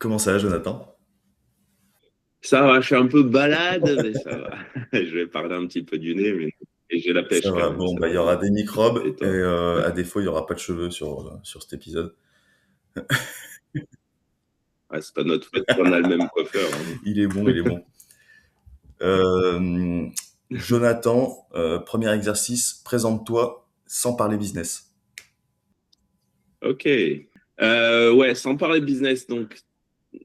Comment ça va, Jonathan? Ça va, je suis un peu balade, mais ça va. Je vais parler un petit peu du nez, mais et j'ai la Ça pêche quand va. même, Bon, ça bah, il va y aura aller. des microbes Et et toi? à défaut, il y aura pas de cheveux sur cet épisode. Ouais, c'est pas notre faute si on a le même coiffeur, hein. Il est bon, il est bon. Euh, Jonathan, premier exercice, présente-toi sans parler business. Ok. Ouais, sans parler business, donc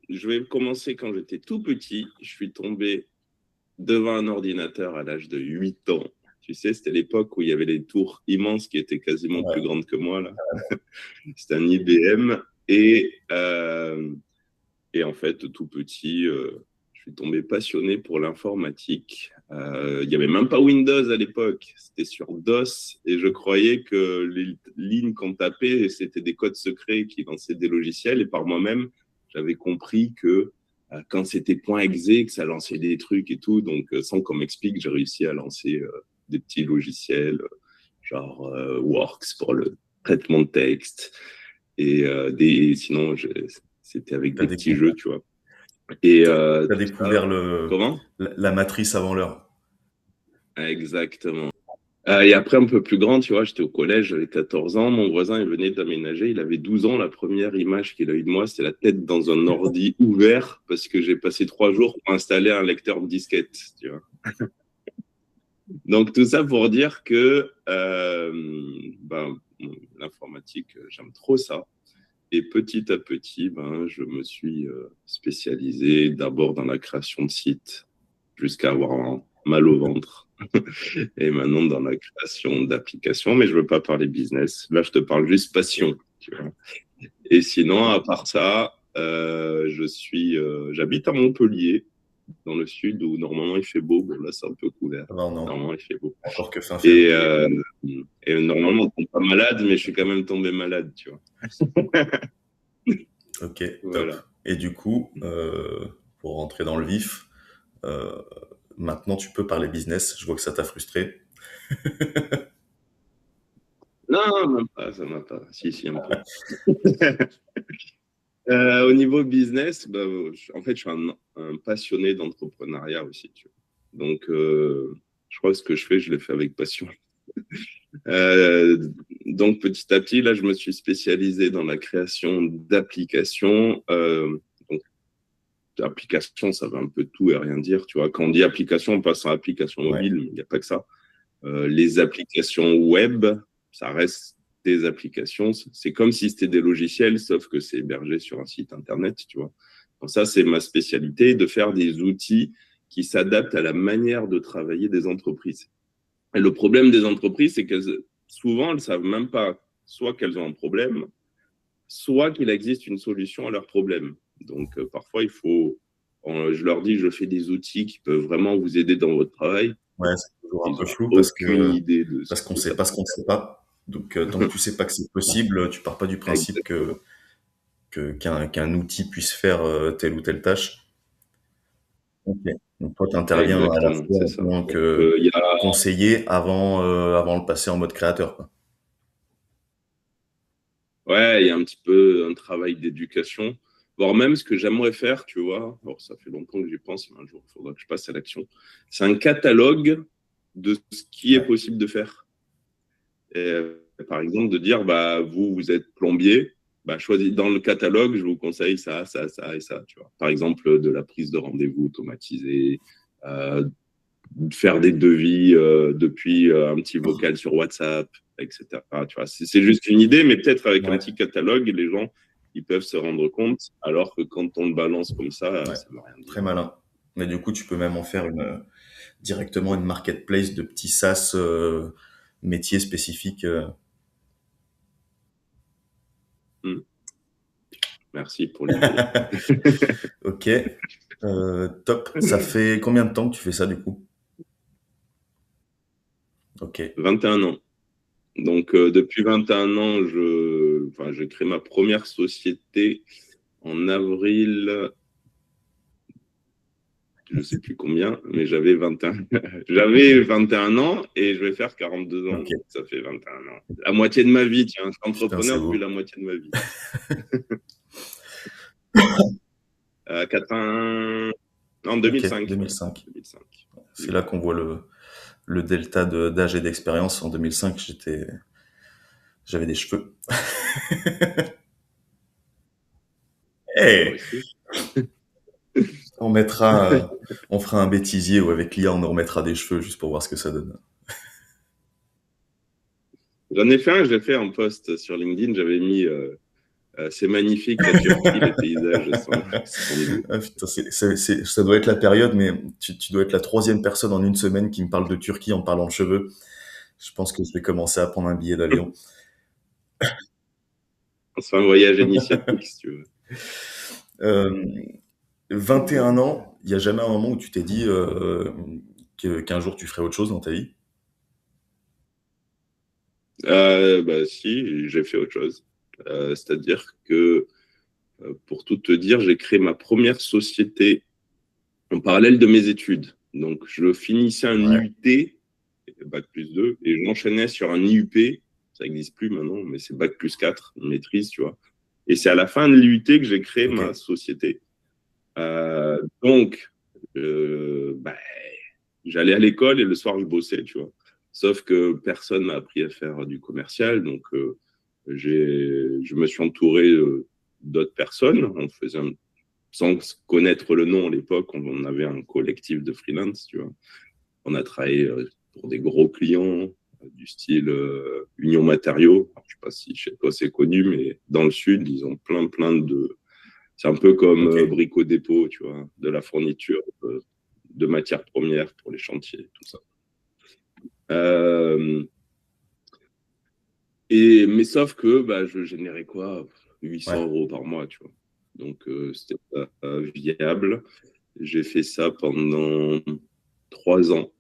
je vais commencer quand j'étais tout petit. Je suis tombé devant un ordinateur à l'âge de 8 ans. Tu sais, c'était l'époque où il y avait des tours immenses qui étaient quasiment plus Ouais. grandes que moi, là. C'était un IBM. Et en fait, tout petit, je suis tombé passionné pour l'informatique. Il n'y avait même pas Windows à l'époque, c'était sur DOS et je croyais que les lignes qu'on tapait, c'était des codes secrets qui lançaient des logiciels. Et par moi-même, j'avais compris que quand c'était .exe, que ça lançait des trucs et tout. Donc, sans qu'on m'explique, j'ai réussi à lancer des petits logiciels, genre Works pour le traitement de texte. Sinon, c'était avec T'as des petits décou- jeux, tu vois. Et t'as tout ça, découvert comment? la matrice avant l'heure. Exactement. Et après, un peu plus grand, tu vois, j'étais au collège, j'avais 14 ans, mon voisin, il venait d'aménager, il avait 12 ans, la première image qu'il a eue de moi, c'était la tête dans un ordi ouvert, parce que j'ai passé 3 jours pour installer un lecteur de disquette, tu vois. Donc, tout ça pour dire que ben, l'informatique, j'aime trop ça. Et petit à petit, ben, je me suis spécialisé d'abord dans la création de sites jusqu'à avoir mal au ventre. Et maintenant dans la création d'applications, mais je ne veux pas parler business. Là, je te parle juste passion. Tu vois. Et sinon, à part ça, j'habite à Montpellier, dans le sud, où normalement il fait beau. Bon, là, c'est un peu couvert. Non, non, Normalement, il fait beau. encore que fin Et, février. euh, et normalement, on ne tombe pas malade, mais je suis quand même tombé malade, tu vois. Ok, top. Voilà. Et du coup, pour rentrer dans le vif, euh, maintenant tu peux parler business. Je vois que ça t'a frustré. Non, même pas, ça m'a pas. Si, si, un peu. Au niveau business, bah, en fait, je suis un passionné d'entrepreneuriat aussi, tu vois. Donc, je crois que ce que je fais, je le fais avec passion. Euh, donc, petit à petit, là, je me suis spécialisé dans la création d'applications. Donc, application, ça veut un peu tout et rien dire, tu vois. Quand on dit application, on passe à application Ouais. mobile, mais il n'y a pas que ça. Les applications web, ça reste des applications. C'est comme si c'était des logiciels, sauf que c'est hébergé sur un site internet, tu vois. Donc ça, c'est ma spécialité, de faire des outils qui s'adaptent à la manière de travailler des entreprises. Et le problème des entreprises, c'est que souvent, elles ne savent même pas soit qu'elles ont un problème, soit qu'il existe une solution à leur problème. Donc, parfois, je leur dis, je fais des outils qui peuvent vraiment vous aider dans votre travail. Ouais, c'est toujours un Ils peu n'ont flou aucune idée de ce parce qu'on que ça sait pas ce qu'on sait pas. Donc tant que tu sais pas que c'est possible, tu pars pas du principe exactement. qu'un outil puisse faire telle ou telle tâche. Ok. Donc toi, tu interviens à la Exactement, fois c'est en ça. tant Donc, que il y a, conseiller avant le passer en mode créateur, quoi. ouais, il y a un petit peu un travail d'éducation, voire même ce que j'aimerais faire, tu vois. Alors, ça fait longtemps que j'y pense, mais un jour, il faudra que je passe à l'action. C'est un catalogue de ce qui est Ouais. possible de faire. Et, par exemple, de dire, bah, vous êtes plombier, bah, choisis dans le catalogue, je vous conseille ça, ça, ça et ça, tu vois. Par exemple, de la prise de rendez-vous automatisée, euh, faire des devis depuis un petit vocal sur WhatsApp, etc. Tu vois, c'est juste une idée, mais peut-être avec un Ouais. petit catalogue, les gens ils peuvent se rendre compte, alors que quand on le balance comme Ouais. ça ne veut rien Très dire. malin. Mais du coup, tu peux même en faire directement une marketplace de petits SaaS métiers spécifiques. Hmm. Merci pour l'idée. Ok. Top. Ça fait combien de temps que tu fais ça du coup? Ok. 21 ans. Donc, depuis 21 ans, j'ai créé ma première société en avril, je ne sais plus combien, mais j'avais 21 ans et je vais faire 42 ans. Ok. Donc ça fait 21 ans. La moitié de ma vie, tiens, je suis Putain, c'est entrepreneur depuis beau. la moitié de ma vie. En Ok, 2005, ouais. 2005. 2005. C'est là qu'on voit le delta d'âge et d'expérience. En 2005, j'avais des cheveux. Moi Hey, aussi. on fera un bêtisier où avec l'IA, on nous remettra des cheveux juste pour voir ce que ça donne. J'en ai fait un, je l'ai fait en post sur LinkedIn. J'avais mis c'est magnifique la Turquie, les paysages sans goût. Ah, putain, ça doit être la période, mais tu dois être la troisième personne en une semaine qui me parle de Turquie en parlant de cheveux. Je pense que je vais commencer à prendre un billet d'avion. On se fait un voyage initiatique, si tu veux. Euh, 21 ans, il n'y a jamais un moment où tu t'es dit qu'un jour tu ferais autre chose dans ta vie? Bah si, j'ai fait autre chose. C'est-à-dire que, pour tout te dire, j'ai créé ma première société en parallèle de mes études. Donc, je finissais un Ouais, IUT, bac+2, et j'enchaînais sur un IUP, ça n'existe plus maintenant, mais c'est bac+4, une maîtrise, tu vois. Et c'est à la fin de l'IUT que j'ai créé ok, ma société. Donc, bah, j'allais à l'école et le soir, je bossais, tu vois. Sauf que personne m'a appris à faire du commercial, donc je me suis entouré d'autres personnes. Sans connaître le nom à l'époque, on avait un collectif de freelance, tu vois. On a travaillé pour des gros clients du style Union Matériaux. Je ne sais pas si chez toi c'est connu, mais dans le sud, ils ont plein de. C'est un peu comme ok, Brico Dépôt, tu vois, de la fourniture de matières premières pour les chantiers, tout ça. Euh, mais sauf que bah, je générais quoi 800 ouais, euros par mois, tu vois. Donc, c'était pas viable. J'ai fait ça pendant 3 ans.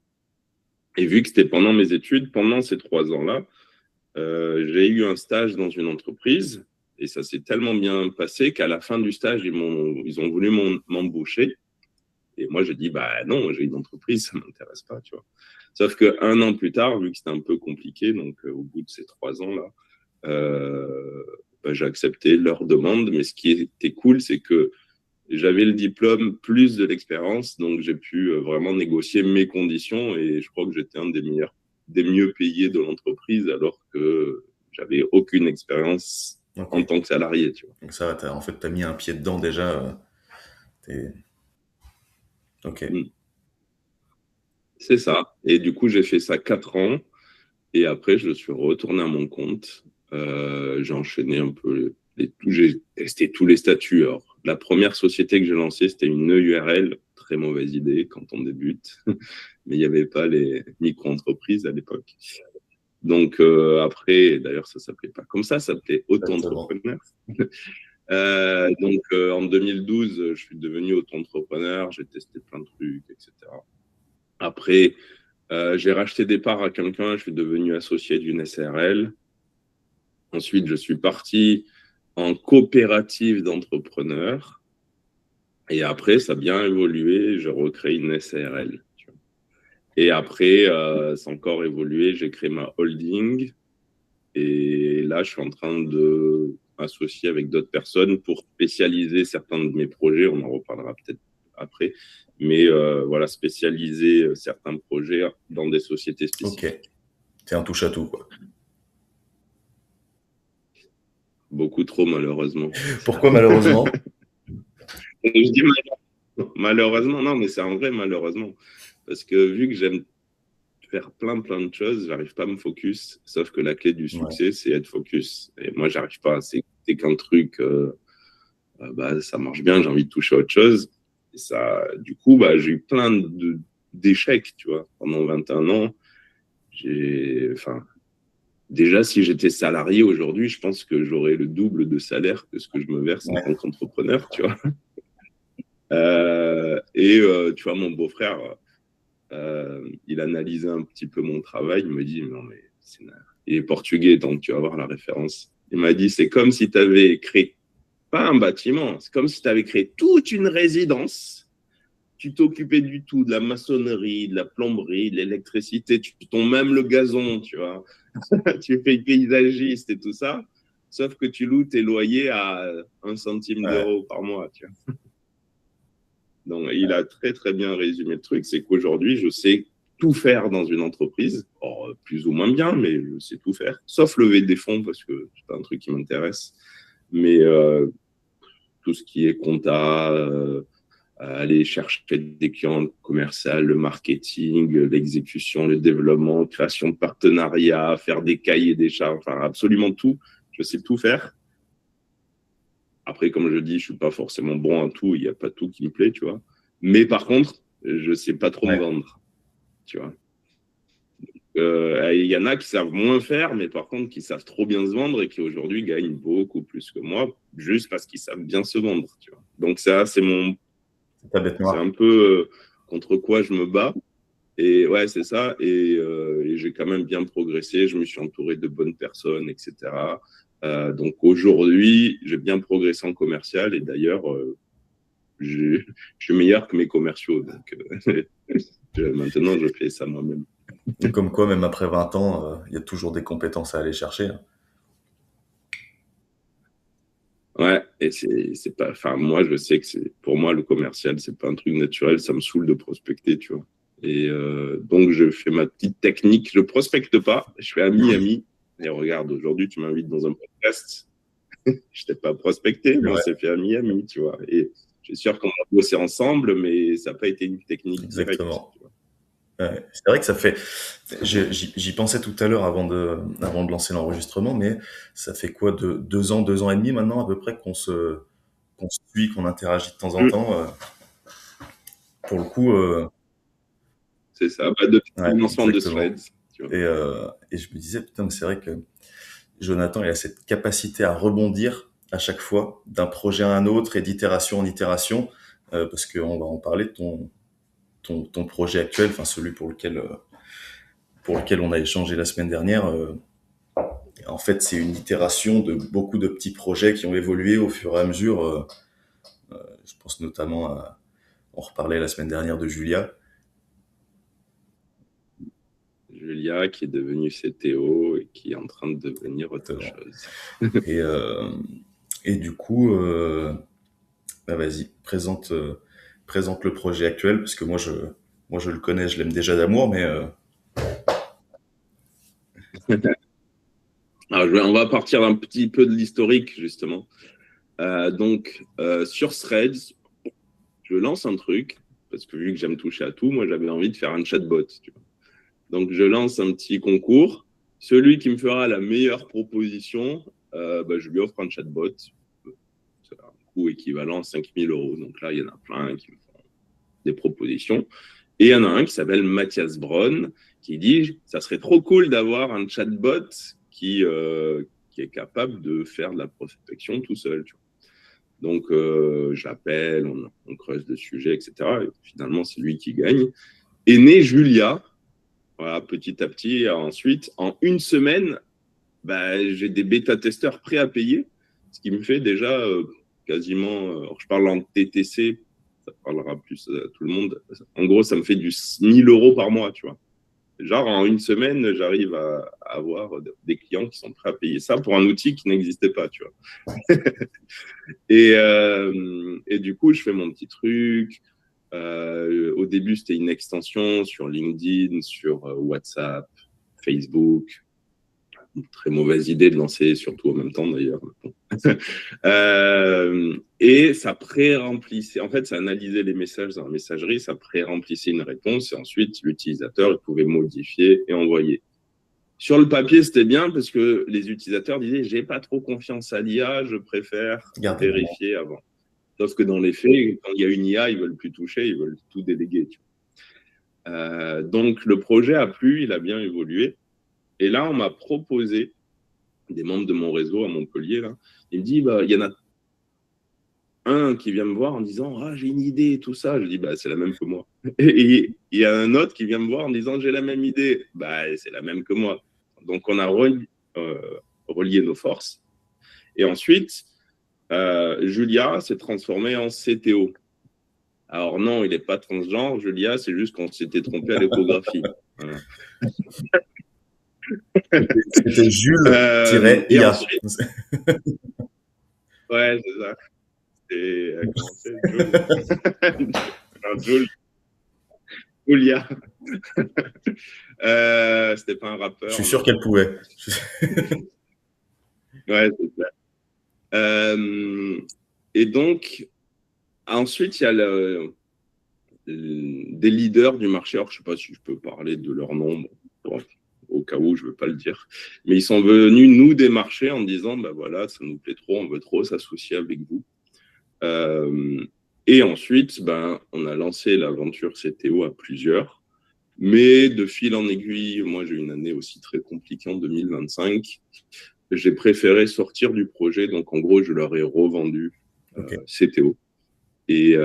Et vu que c'était pendant mes études, pendant ces 3 ans-là, j'ai eu un stage dans une entreprise. Et ça s'est tellement bien passé qu'à la fin du stage, ils ont voulu m'embaucher. Et moi, j'ai dit, bah non, j'ai une entreprise, ça ne m'intéresse pas, tu vois. Sauf qu'un an plus tard, vu que c'était un peu compliqué, donc au bout de ces 3 ans-là, bah, j'ai accepté leur demande. Mais ce qui était cool, c'est que j'avais le diplôme plus de l'expérience, donc j'ai pu vraiment négocier mes conditions et je crois que j'étais un des mieux payés de l'entreprise alors que j'avais aucune expérience ok. en tant que salarié, tu vois. Donc ça, en fait, t'as mis un pied dedans déjà. T'es- Ok, Mm. C'est ça. Et du coup, j'ai fait ça 4 ans et après, je suis retourné à mon compte. J'ai enchaîné un peu j'ai testé tous les statuts. Alors, la première société que j'ai lancée, c'était une EURL. Très mauvaise idée quand on débute, mais il n'y avait pas les micro-entreprises à l'époque. Donc après, d'ailleurs, ça s'appelait pas comme ça s'appelait exactement. auto-entrepreneur. Donc en 2012, je suis devenu auto-entrepreneur, j'ai testé plein de trucs, etc. Après, j'ai racheté des parts à quelqu'un, je suis devenu associé d'une SRL. Ensuite, je suis parti en coopérative d'entrepreneurs. Et après, ça a bien évolué, je recrée une SRL. Et après, ça a encore évolué, j'ai créé ma holding. Et là, je suis en train de m'associer avec d'autres personnes pour spécialiser certains de mes projets. On en reparlera peut-être après. Mais voilà, spécialiser certains projets dans des sociétés Ok, spécifiques. t'es un touche-à-tout, quoi. Beaucoup trop, malheureusement. Pourquoi malheureusement? Je dis malheureusement, non, mais c'est un vrai malheureusement. Parce que vu que j'aime faire plein de choses, j'arrive pas à me focus. Sauf que la clé du Ouais, succès, c'est être focus. Et moi, j'arrive pas. C'est qu'un truc. Bah, ça marche bien, j'ai envie de toucher à autre chose. Et ça, du coup, bah, j'ai eu d'échecs, tu vois, pendant 21 ans. Enfin, déjà, si j'étais salarié aujourd'hui, je pense que j'aurais le double de salaire que ce que je me verse en ouais, tant qu'entrepreneur, tu vois. Tu vois, mon beau-frère, il analysait un petit peu mon travail. Il me dit, non, mais il est portugais, donc tu vas voir la référence. Il m'a dit, c'est comme si tu avais créé, pas un bâtiment, c'est comme si tu avais créé toute une résidence. Tu t'occupais du tout, de la maçonnerie, de la plomberie, de l'électricité, tu tombes même le gazon, tu vois. Tu fais paysagiste et tout ça, sauf que tu loues tes loyers à 1 centime ouais. d'euro par mois, tu vois. Donc, il a très, très bien résumé le truc. C'est qu'aujourd'hui, je sais tout faire dans une entreprise. Or, plus ou moins bien, mais je sais tout faire. Sauf lever des fonds parce que c'est pas un truc qui m'intéresse. Mais tout ce qui est compta, aller chercher des clients commerciaux, le marketing, l'exécution, le développement, création de partenariats, faire des cahiers des charges, enfin absolument tout. Je sais tout faire. Après, comme je dis, je suis pas forcément bon à tout. Il n'y a pas tout qui me plaît, tu vois. Mais par contre, je sais pas trop me Ouais. vendre, tu vois. Il y en a qui savent moins faire, mais par contre qui savent trop bien se vendre et qui aujourd'hui gagnent beaucoup plus que moi, juste parce qu'ils savent bien se vendre, tu vois. Donc ça, C'est ta bête c'est noire. un peu contre quoi je me bats. Et ouais, c'est ça. Et j'ai quand même bien progressé. Je me suis entouré de bonnes personnes, etc. Donc aujourd'hui, j'ai bien progressé en commercial. Et d'ailleurs, je suis meilleur que mes commerciaux. Donc maintenant, je fais ça moi-même. Comme quoi, même après 20 ans, il y a toujours des compétences à aller chercher, hein. Ouais, et c'est pas. Enfin, moi, je sais que c'est pour moi le commercial, c'est pas un truc naturel. Ça me saoule de prospecter, tu vois. Et donc, je fais ma petite technique. Je prospecte pas. Je fais ami. Et regarde, aujourd'hui, tu m'invites dans un podcast. Je t'ai pas prospecté, mais on Ouais, s'est fait ami, tu vois. Et je suis sûr qu'on a bossé ensemble, mais ça n'a pas été une technique directe. exactement. Tu vois. Ouais. C'est vrai que ça fait. J'y pensais tout à l'heure avant de lancer l'enregistrement, mais ça fait quoi, 2 ans et demi maintenant à peu près qu'on se suit, qu'on interagit de temps en Mm. temps. Pour le coup, C'est ça, bah, depuis ouais, le lancement de exactement. Threads, tu vois. Et je me disais, putain, mais c'est vrai que Jonathan, il a cette capacité à rebondir à chaque fois d'un projet à un autre et d'itération en itération, parce qu'on va en parler de ton projet actuel, enfin celui pour lequel on a échangé la semaine dernière. En fait, c'est une itération de beaucoup de petits projets qui ont évolué au fur et à mesure. Je pense notamment on reparlait la semaine dernière de Julia. Julia, qui est devenue CTO et qui est en train de devenir autre Exactement. chose. Et, euh, et du coup, bah vas-y, présente le projet actuel, parce que moi je le connais, je l'aime déjà d'amour, mais Alors, on va partir un petit peu de l'historique, justement. Donc, sur Threads, je lance un truc, parce que vu que j'aime toucher à tout, moi, j'avais envie de faire un chatbot. Tu vois. Donc, je lance un petit concours. Celui qui me fera la meilleure proposition, bah, je lui offre un chatbot. C'est un coût équivalent à 5 000 euros. Donc là, il y en a plein qui me font des propositions. Et il y en a un qui s'appelle Mathias Braun, qui dit ça serait trop cool d'avoir un chatbot qui est capable de faire de la prospection tout seul. Tu vois. Donc, j'appelle, on creuse le sujet, etc. Et finalement, c'est lui qui gagne. Et né Julia, voilà, petit à petit. Ensuite, en une semaine, bah, j'ai des bêta-testeurs prêts à payer, ce qui me fait déjà quasiment, alors je parle en TTC, ça parlera plus à tout le monde. En gros, ça me fait du 1000 euros par mois, tu vois. Genre, en une semaine, j'arrive à avoir des clients qui sont prêts à payer ça pour un outil qui n'existait pas, tu vois. Et du coup, je fais mon petit truc. Au début, c'était une extension sur LinkedIn, sur WhatsApp, Facebook. Très mauvaise idée de lancer surtout en même temps d'ailleurs. Et ça pré-remplissait, en fait, ça analysait les messages dans la messagerie, ça pré-remplissait une réponse et ensuite l'utilisateur il pouvait modifier et envoyer. Sur le papier, c'était bien parce que les utilisateurs disaient j'ai pas trop confiance à l'IA, je préfère gardez la main. vérifier avant. Sauf que dans les faits, quand il y a une IA, ils veulent plus toucher, ils veulent tout déléguer. Donc le projet a plu, il a bien évolué. Et là, on m'a proposé des membres de mon réseau à Montpellier, là. Il me dit, bah, il y en a un qui vient me voir en disant, ah, j'ai une idée et tout ça. Je dis, bah, c'est la même que moi. Et il y a un autre qui vient me voir en disant, j'ai la même idée. Bah, c'est la même que moi. Donc, on a relié nos forces. Et ensuite, Julia s'est transformée en CTO. Alors non, il n'est pas transgenre, Julia, c'est juste qu'on s'était trompé à l'échographie. Voilà. C'était Et Jules-IA. ensuite, ouais, c'est ça. comment c'est, Julia. C'était pas un Je rappeur, suis mais sûr qu'elle pouvait. ouais, c'est ça. Et donc, ensuite, il y a des leaders du marché. Alors, je ne sais pas si je peux parler de leur nom, bon, au cas où je ne veux pas le dire. Mais ils sont venus nous démarcher en disant, bah voilà, ça nous plaît trop, on veut trop s'associer avec vous. Et ensuite, ben, on a lancé l'aventure CTO à plusieurs. Mais de fil en aiguille, moi j'ai eu une année aussi très compliquée en 2025. J'ai préféré sortir du projet. Donc en gros, je leur ai revendu Ok. CTO. Et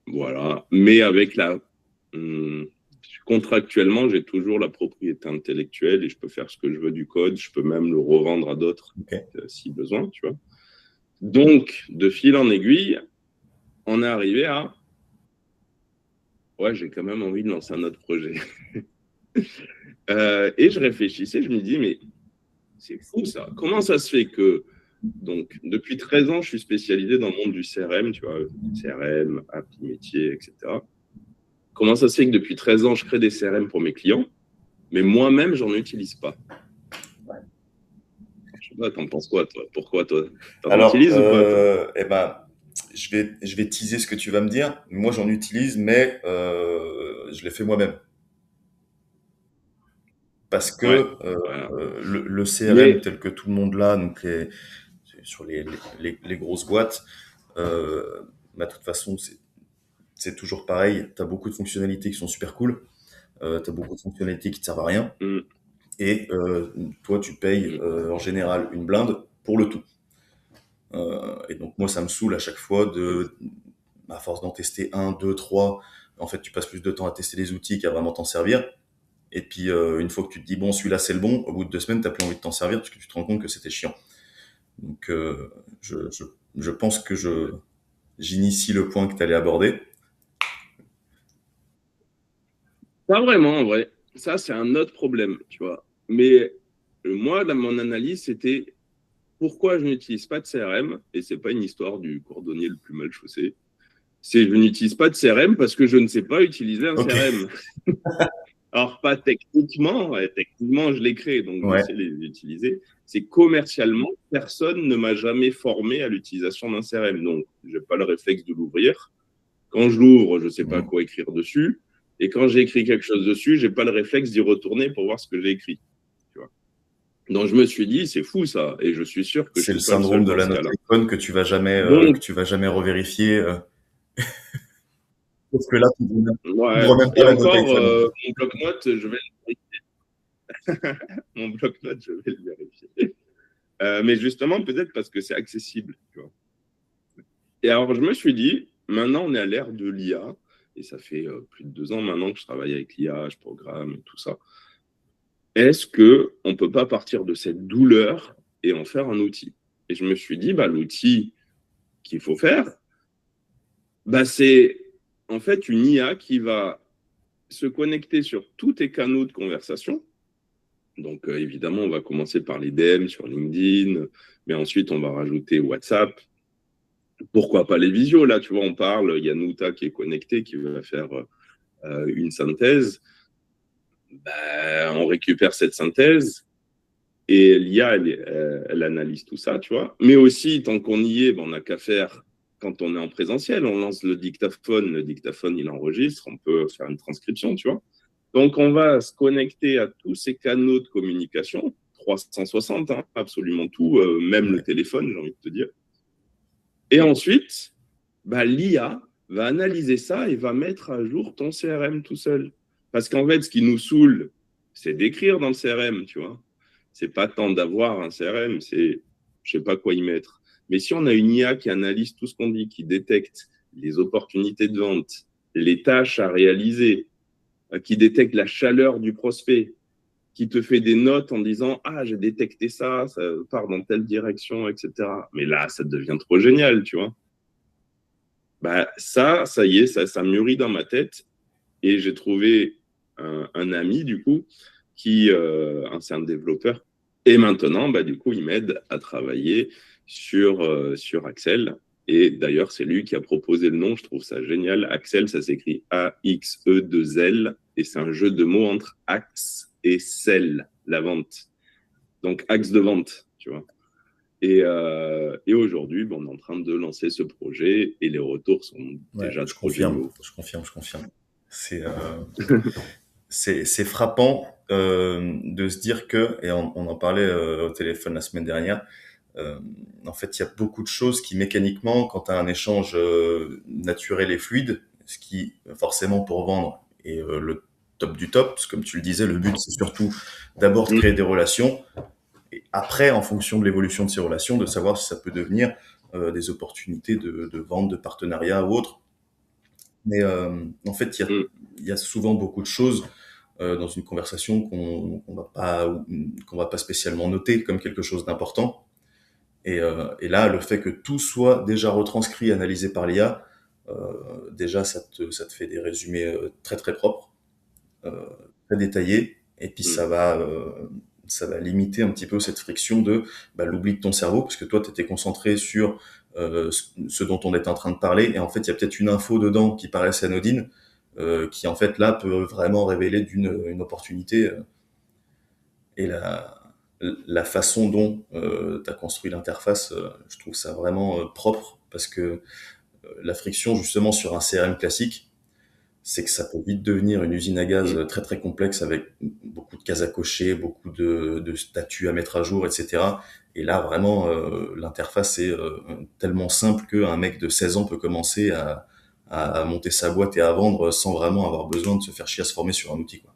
voilà. Mais avec contractuellement, j'ai toujours la propriété intellectuelle et je peux faire ce que je veux du code. Je peux même le revendre à d'autres Ok. si besoin, tu vois. Donc, de fil en aiguille, on est arrivé à ouais, j'ai quand même envie de lancer un autre projet. Et je réfléchissais, je me dis, mais c'est fou ça. Comment ça se fait que, donc, depuis 13 ans, je suis spécialisé dans le monde du CRM, tu vois, CRM, appli métier, etc. Comment ça se fait que depuis 13 ans, je crée des CRM pour mes clients, mais moi-même, j'en utilise pas? Je sais pas, t'en penses quoi, toi? Pourquoi, toi? T'en Alors, utilises ou pas, toi? eh ben, je vais teaser ce que tu vas me dire. Moi, j'en utilise, mais je l'ai fait moi-même. Parce que Ouais, ouais. le CRM Mais, tel que tout le monde l'a, donc sur les grosses boîtes, bah, de toute façon, c'est toujours pareil. Tu as beaucoup de fonctionnalités qui sont super cool. Tu as beaucoup de fonctionnalités qui ne servent à rien. mm, Et toi, tu payes mm, en général une blinde pour le tout. Et donc, moi, ça me saoule à chaque fois à force d'en tester un, deux, trois. En fait, tu passes plus de temps à tester les outils qu'à vraiment t'en servir. Et puis, une fois que tu te dis, bon, celui-là, c'est le bon, au bout de 2 semaines, t'as plus envie de t'en servir parce que tu te rends compte que c'était chiant. Donc, je pense que j'initie le point que tu allais aborder. pas vraiment, en vrai. Ça, c'est un autre problème, tu vois. Mais moi, là, mon analyse, c'était pourquoi je n'utilise pas de CRM, et c'est pas une histoire du cordonnier le plus mal chaussé, c'est je n'utilise pas de CRM parce que je ne sais pas utiliser un Ok, CRM. Alors, pas techniquement, ouais, techniquement, je l'ai créé, donc je sais ouais. les utiliser. C'est commercialement, personne ne m'a jamais formé à l'utilisation d'un CRM. Donc, je n'ai pas le réflexe de l'ouvrir. Quand je l'ouvre, je ne sais pas Mhm. quoi écrire dessus. Et quand j'ai écrit quelque chose dessus, je n'ai pas le réflexe d'y retourner pour voir ce que j'ai écrit. Tu vois. Donc, je me suis dit, c'est fou ça. Et je suis sûr que je ne C'est le suis pas le syndrome seul de dans la ce note cas-là. iPhone que Donc, tu vas jamais revérifier. Sauf que là, tu ouais. vois même pas Et la note encore, iPhone. mon bloc-notes, je vais mon bloc-notes, je vais le vérifier. Mais justement, peut-être parce que c'est accessible. Tu vois. Et alors, je me suis dit, maintenant, on est à l'ère de l'IA. Et ça fait plus de 2 ans maintenant que je travaille avec l'IA, je programme et tout ça. Est-ce que on peut pas partir de cette douleur et en faire un outil? Et je me suis dit, bah, l'outil qu'il faut faire, bah, c'est en fait une IA qui va se connecter sur tous tes canaux de conversation. Donc, évidemment, on va commencer par les DM sur LinkedIn, mais ensuite, on va rajouter WhatsApp. Pourquoi pas les visios? Là, tu vois, on parle, il y a Nuta qui est connecté, qui va faire une synthèse. Ben, on récupère cette synthèse et l'IA, elle analyse tout ça, tu vois. Mais aussi, tant qu'on y est, ben, on n'a qu'à faire quand on est en présentiel. On lance le dictaphone, il enregistre, on peut faire une transcription, tu vois. Donc, on va se connecter à tous ces canaux de communication, 360, hein, absolument tout, même le Ouais. téléphone, j'ai envie de te dire. Et ensuite, bah, l'IA va analyser ça et va mettre à jour ton CRM tout seul. Parce qu'en fait, ce qui nous saoule, c'est d'écrire dans le CRM, tu vois. C'est pas tant d'avoir un CRM, c'est je sais pas quoi y mettre. Mais si on a une IA qui analyse tout ce qu'on dit, qui détecte les opportunités de vente, les tâches à réaliser, qui détecte la chaleur du prospect, qui te fait des notes en disant ah j'ai détecté ça, ça part dans telle direction, etc. Mais là, ça devient trop génial, tu vois. Bah, ça y est, ça mûrit dans ma tête. Et j'ai trouvé un ami, du coup, c'est un développeur. Et maintenant, bah, du coup, il m'aide à travailler sur Axel. Et d'ailleurs, c'est lui qui a proposé le nom. Je trouve ça génial. Axel, ça s'écrit A-X-E-2-L. Et c'est un jeu de mots entre axe et sel, la vente. Donc, axe de vente, tu vois. Et aujourd'hui, on est en train de lancer ce projet et les retours sont déjà trop géniaux. Je confirme. C'est c'est frappant de se dire que, et on en parlait au téléphone la semaine dernière, en fait, il y a beaucoup de choses qui mécaniquement, quand tu as un échange naturel et fluide, ce qui forcément pour vendre est le top du top, parce que comme tu le disais, le but c'est surtout d'abord de créer des relations, et après, en fonction de l'évolution de ces relations, de savoir si ça peut devenir des opportunités de vente, de partenariat ou autre. Mais en fait, il y a souvent beaucoup de choses dans une conversation qu'on va pas spécialement noter comme quelque chose d'important. Et là, le fait que tout soit déjà retranscrit, analysé par l'IA, déjà ça te fait des résumés très très propres, euh, très détaillés, et puis ça va limiter un petit peu cette friction de l'oubli de ton cerveau, parce que toi, tu étais concentré sur ce dont on était en train de parler, et en fait, il y a peut-être une info dedans qui paraissait anodine, qui en fait là peut vraiment révéler une opportunité. Et la façon dont tu as construit l'interface, je trouve ça vraiment propre, parce que la friction justement sur un CRM classique, c'est que ça peut vite devenir une usine à gaz très très complexe avec beaucoup de cases à cocher, beaucoup de statuts à mettre à jour, etc. Et là vraiment l'interface est tellement simple qu'un mec de 16 ans peut commencer à monter sa boîte et à vendre sans vraiment avoir besoin de se faire chier à se former sur un outil, quoi.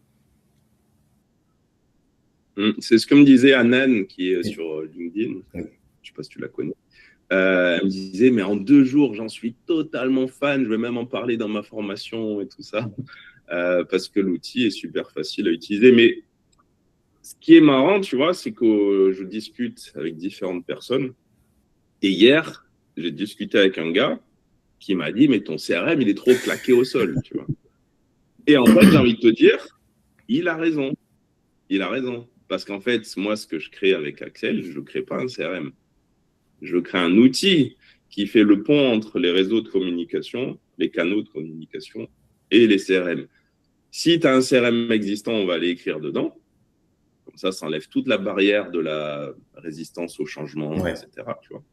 C'est ce que me disait Anan, qui est Et- sur LinkedIn. oui. Je ne sais pas si tu la connais. Elle me disait, mais en 2 jours, j'en suis totalement fan. Je vais même en parler dans ma formation et tout ça. Parce que l'outil est super facile à utiliser. Mais ce qui est marrant, tu vois, c'est que je discute avec différentes personnes. Et hier, j'ai discuté avec un gars qui m'a dit, mais ton CRM, il est trop claqué au sol, tu vois. Et en fait, j'ai envie de te dire, il a raison. Il a raison. Parce qu'en fait, moi, ce que je crée avec Axel, je ne crée pas un CRM. Je crée un outil qui fait le pont entre les réseaux de communication, les canaux de communication et les CRM. Si tu as un CRM existant, on va aller écrire dedans. Comme ça enlève toute la barrière de la résistance au changement, Ouais, etc. Tu vois.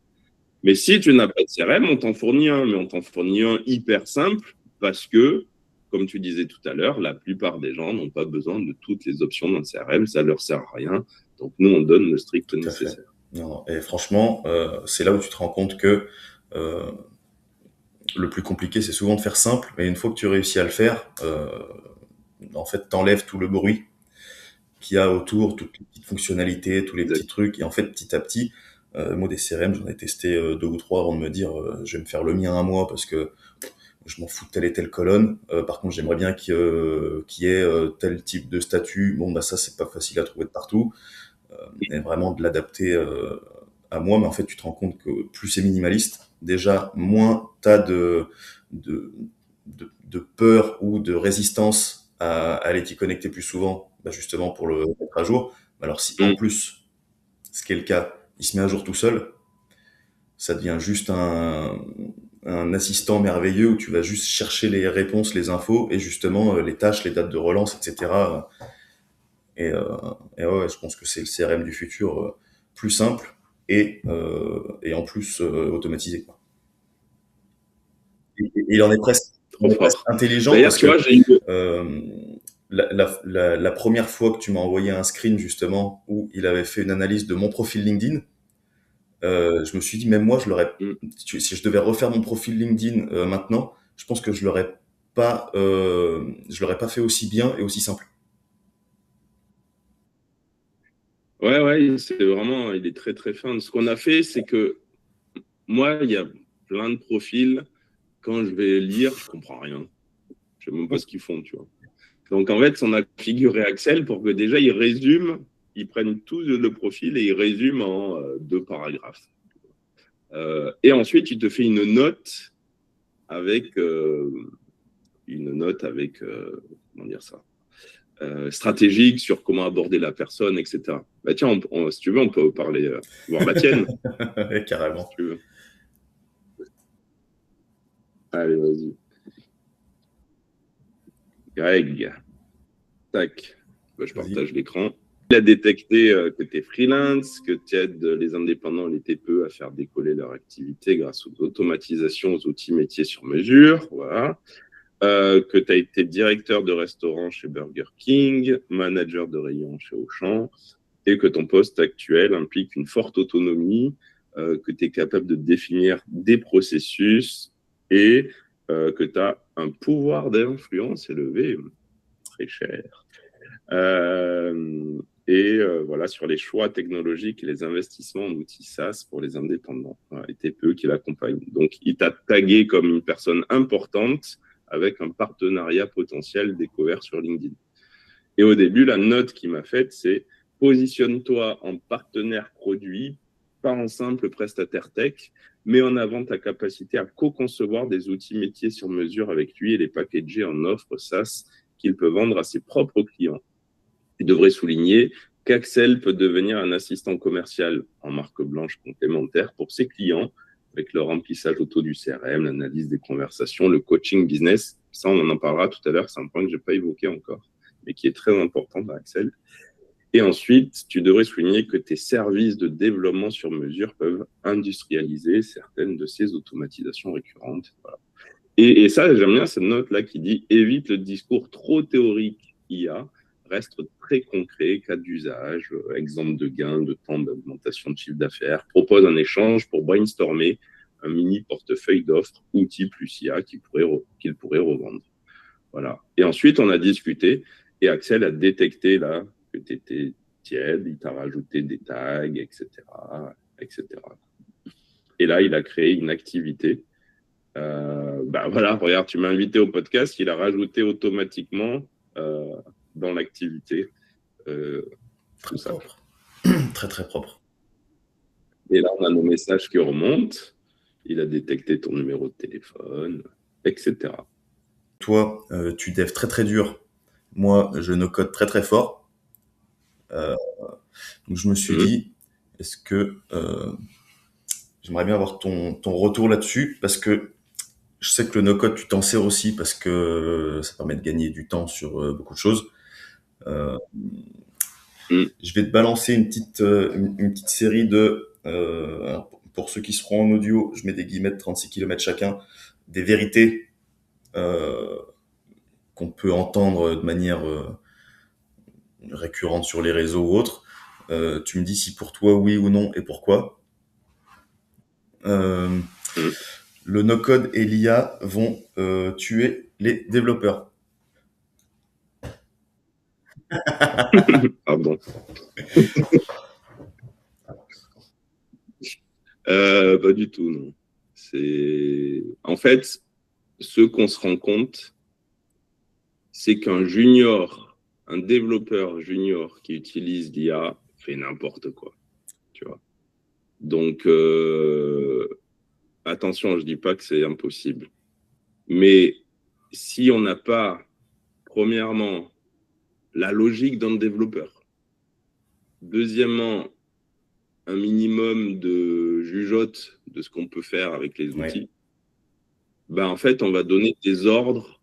Mais si tu n'as pas de CRM, on t'en fournit un, mais on t'en fournit un hyper simple parce que, comme tu disais tout à l'heure, la plupart des gens n'ont pas besoin de toutes les options d'un CRM, ça ne leur sert à rien. Donc nous, on donne le strict tout à fait. nécessaire. Non, et franchement, c'est là où tu te rends compte que euh, le plus compliqué, c'est souvent de faire simple, mais une fois que tu réussis à le faire, en fait, t'enlèves tout le bruit qu'il y a autour, toutes les petites fonctionnalités, tous les petits Exact. trucs, et en fait, petit à petit, moi, des CRM, j'en ai testé 2 ou 3 avant de me dire, je vais me faire le mien un mois parce que je m'en fous de telle et telle colonne. Par contre, j'aimerais bien qu'il y ait tel type de statut. Bon, ça, c'est pas facile à trouver de partout. Et vraiment de l'adapter à moi, mais en fait, tu te rends compte que plus c'est minimaliste, déjà, moins t'as de, de peur ou de résistance à aller t'y connecter plus souvent, justement pour le mettre à jour. Alors si en plus, ce qui est le cas, il se met à jour tout seul, ça devient juste un assistant merveilleux où tu vas juste chercher les réponses, les infos et justement les tâches, les dates de relance, etc. Et, euh, et ouais, je pense que c'est le CRM du futur, plus simple et en plus automatisé, quoi. Et il en est presque, il Trop en est presque fort. intelligent D'ailleurs, parce tu que vois, j'ai eu. euh, la première fois que tu m'as envoyé un screen justement où il avait fait une analyse de mon profil LinkedIn, je me suis dit même moi si je devais refaire mon profil LinkedIn maintenant, je pense que je l'aurais pas fait aussi bien et aussi simple. Ouais, ouais, c'est vraiment, il est très, très fin. Ce qu'on a fait, c'est que moi, il y a plein de profils. Quand je vais lire, je comprends rien. Je sais même pas ce qu'ils font, tu vois. Donc, en fait, on a configuré Axel pour que déjà, il résume, ils prennent tout le profil et ils résument en 2 paragraphes. Et ensuite, il te fait avec, comment dire ça, stratégique sur comment aborder la personne, etc. Bah tiens, si tu veux, on peut parler, voir la tienne, si Carrément. tu veux. Allez, vas-y. Greg. Tac. Bah, je Vas-y. partage l'écran. Il a détecté que tu es freelance, que tu aides les indépendants, les TPE à faire décoller leur activité grâce aux automatisations, aux outils métiers sur mesure. Voilà. Que tu as été directeur de restaurant chez Burger King, manager de rayon chez Auchan, et que ton poste actuel implique une forte autonomie, que tu es capable de définir des processus et que tu as un pouvoir d'influence élevé, très cher. Voilà, sur les choix technologiques et les investissements en outils SaaS pour les indépendants, voilà, et TPE qui l'accompagnent. Donc, il t'a tagué comme une personne importante avec un partenariat potentiel découvert sur LinkedIn. Et au début, la note qu'il m'a faite, c'est positionne-toi en partenaire produit, pas en simple prestataire tech, mets en avant ta capacité à co-concevoir des outils métiers sur mesure avec lui et les packager en offres SaaS qu'il peut vendre à ses propres clients. Il devrait souligner qu'Axel peut devenir un assistant commercial en marque blanche complémentaire pour ses clients, avec le remplissage auto du CRM, l'analyse des conversations, le coaching business. Ça, on en parlera tout à l'heure, c'est un point que je n'ai pas évoqué encore, mais qui est très important dans Axel. Et ensuite, tu devrais souligner que tes services de développement sur mesure peuvent industrialiser certaines de ces automatisations récurrentes. Voilà. Et ça, j'aime bien cette note-là qui dit « Évite le discours trop théorique IA ». Reste très concret, cas d'usage, exemple de gain, de temps d'augmentation de chiffre d'affaires, propose un échange pour brainstormer un mini portefeuille d'offres, outils plus IA qu'il pourrait revendre. Voilà. Et ensuite, on a discuté et Axel a détecté là que tu étais tiède, il t'a rajouté des tags, etc., etc. Et là, il a créé une activité. Voilà, regarde, tu m'as invité au podcast, il a rajouté automatiquement dans l'activité. Très Ça. propre. Très, très propre. Et là, on a nos messages qui remontent. Il a détecté ton numéro de téléphone, etc. Toi, tu devs très, très dur. Moi, je no code très, très fort. Donc, je me suis dit, est-ce que j'aimerais bien avoir ton retour là-dessus parce que je sais que le no-code, tu t'en sers aussi parce que ça permet de gagner du temps sur beaucoup de choses. Je vais te balancer une petite série de, pour ceux qui seront en audio, je mets des guillemets de 36 km chacun, des vérités qu'on peut entendre de manière récurrente sur les réseaux ou autres. Tu me dis si pour toi oui ou non et pourquoi. Le no-code et l'IA vont tuer les développeurs. Pardon. Pas du tout, non. En fait, ce qu'on se rend compte, c'est qu'un junior, un développeur junior qui utilise l'IA fait n'importe quoi, tu vois. Donc, attention, je dis pas que c'est impossible. Mais si on n'a pas, premièrement, la logique d'un développeur, deuxièmement, un minimum de jugeote de ce qu'on peut faire avec les outils, en fait, on va donner des ordres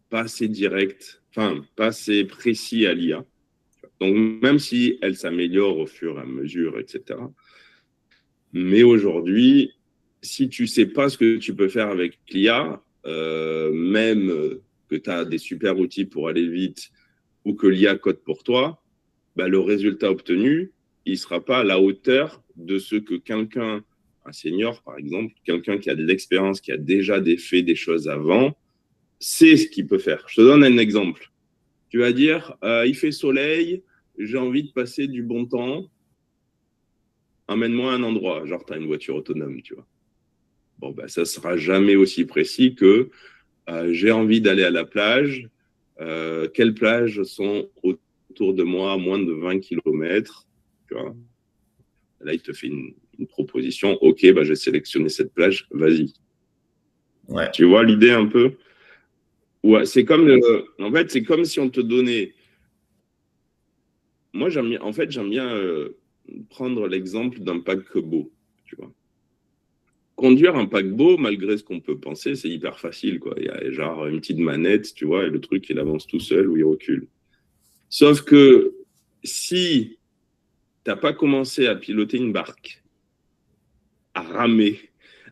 pas assez directs, pas assez précis à l'IA. Donc, même si elle s'améliore au fur et à mesure, etc. Mais aujourd'hui, si tu ne sais pas ce que tu peux faire avec l'IA, même que tu as des super outils pour aller vite ou que l'IA code pour toi, le résultat obtenu, il ne sera pas à la hauteur de ce que quelqu'un, un senior par exemple, quelqu'un qui a de l'expérience, qui a déjà fait des choses avant, sait ce qu'il peut faire. Je te donne un exemple. Tu vas dire, il fait soleil, j'ai envie de passer du bon temps, emmène-moi à un endroit, genre tu as une voiture autonome, tu vois. Bon, ça ne sera jamais aussi précis que j'ai envie d'aller à la plage, quelles plages sont autour de moi à moins de 20 km, tu vois. Là, il te fait une proposition, ok, je vais sélectionner cette plage, vas-y. Ouais. Tu vois l'idée un peu? Ouais, en fait, c'est comme si on te donnait. Moi, j'aime bien prendre l'exemple d'un paquebot, tu vois. Conduire un paquebot, malgré ce qu'on peut penser, c'est hyper facile, quoi. Il y a genre une petite manette, tu vois, et le truc, il avance tout seul ou il recule. Sauf que si t'as pas commencé à piloter une barque, à ramer,